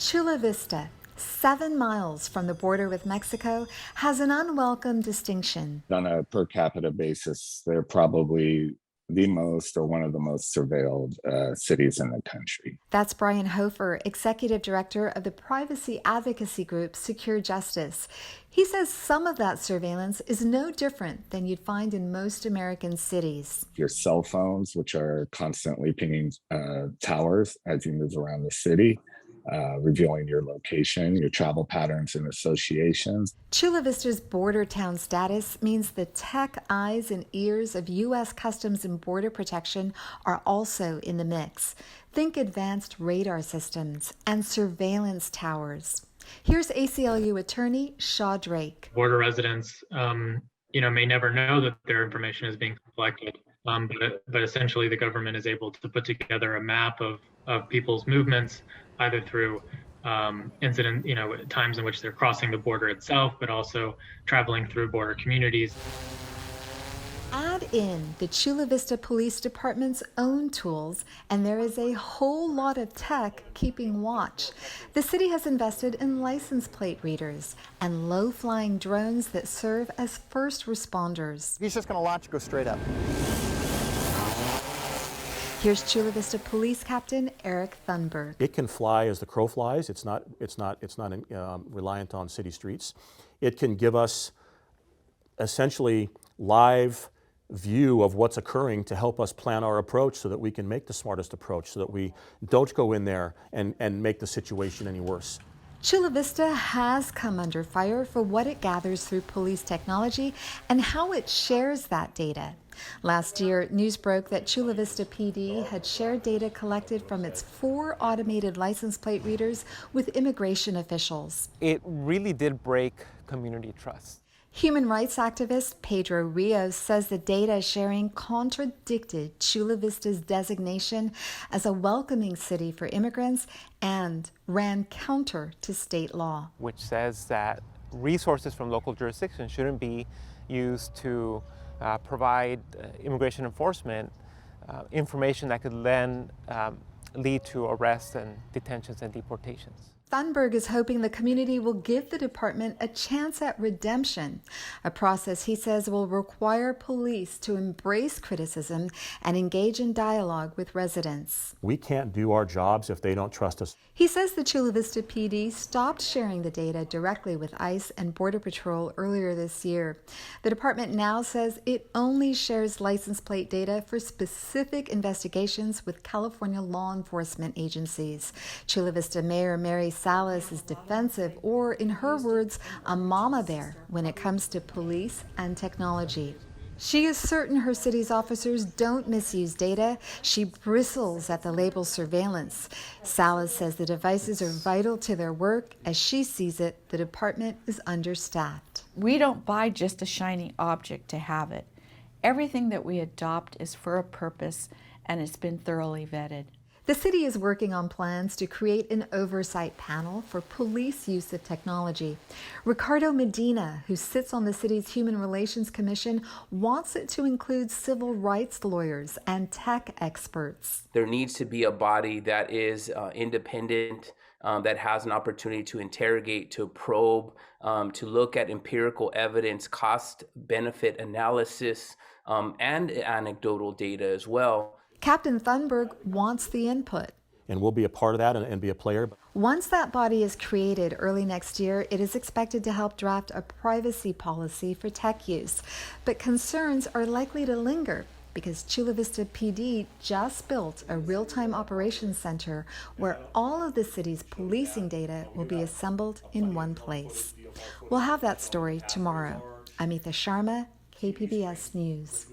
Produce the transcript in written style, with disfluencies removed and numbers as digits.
Chula Vista, 7 miles from the border with Mexico, has an unwelcome distinction. On a per capita basis, they're probably the most or one of the most surveilled cities in the country. That's Brian Hofer, executive director of the privacy advocacy group Secure Justice. He says some of that surveillance is no different than you'd find in most American cities. Your cell phones, which are constantly pinging towers as you move around the city, revealing your location, your travel patterns and associations. Chula Vista's border town status means the tech eyes and ears of U.S. Customs and Border Protection are also in the mix. Think advanced radar systems and surveillance towers. Here's ACLU attorney Shaw Drake. Border residents, may never know that their information is being collected, but essentially the government is able to put together a map of people's movements, either through times in which they're crossing the border itself, but also traveling through border communities. Add in the Chula Vista Police Department's own tools, and there is a whole lot of tech keeping watch. The city has invested in license plate readers and low-flying drones that serve as first responders. He's just going to launch, go straight up. Here's Chula Vista Police Captain Eric Thunberg. It can fly as the crow flies. It's not reliant on city streets. It can give us essentially live view of what's occurring to help us plan our approach so that we can make the smartest approach, so that we don't go in there and make the situation any worse. Chula Vista has come under fire for what it gathers through police technology and how it shares that data. Last year, news broke that Chula Vista PD had shared data collected from its 4 automated license plate readers with immigration officials. It really did break community trust. Human rights activist Pedro Rios says the data sharing contradicted Chula Vista's designation as a welcoming city for immigrants and ran counter to state law, which says that resources from local jurisdictions shouldn't be used to provide immigration enforcement information that could then lead to arrests and detentions and deportations. Thunberg is hoping the community will give the department a chance at redemption, a process he says will require police to embrace criticism and engage in dialogue with residents. We can't do our jobs if they don't trust us. He says the Chula Vista PD stopped sharing the data directly with ICE and Border Patrol earlier this year. The department now says it only shares license plate data for specific investigations with California law enforcement agencies. Chula Vista Mayor Mary Salas is defensive, or in her words, a mama bear when it comes to police and technology. She is certain her city's officers don't misuse data. She bristles at the label surveillance. Salas says the devices are vital to their work. As she sees it, the department is understaffed. We don't buy just a shiny object to have it. Everything that we adopt is for a purpose, and it's been thoroughly vetted. The city is working on plans to create an oversight panel for police use of technology. Ricardo Medina, who sits on the city's Human Relations Commission, wants it to include civil rights lawyers and tech experts. There needs to be a body that is independent, that has an opportunity to interrogate, to probe, to look at empirical evidence, cost-benefit analysis, and anecdotal data as well. Captain Thunberg wants the input. And we'll be a part of that and be a player. Once that body is created early next year, it is expected to help draft a privacy policy for tech use. But concerns are likely to linger because Chula Vista PD just built a real-time operations center where all of the city's policing data will be assembled in one place. We'll have that story tomorrow. Amita Sharma, KPBS News.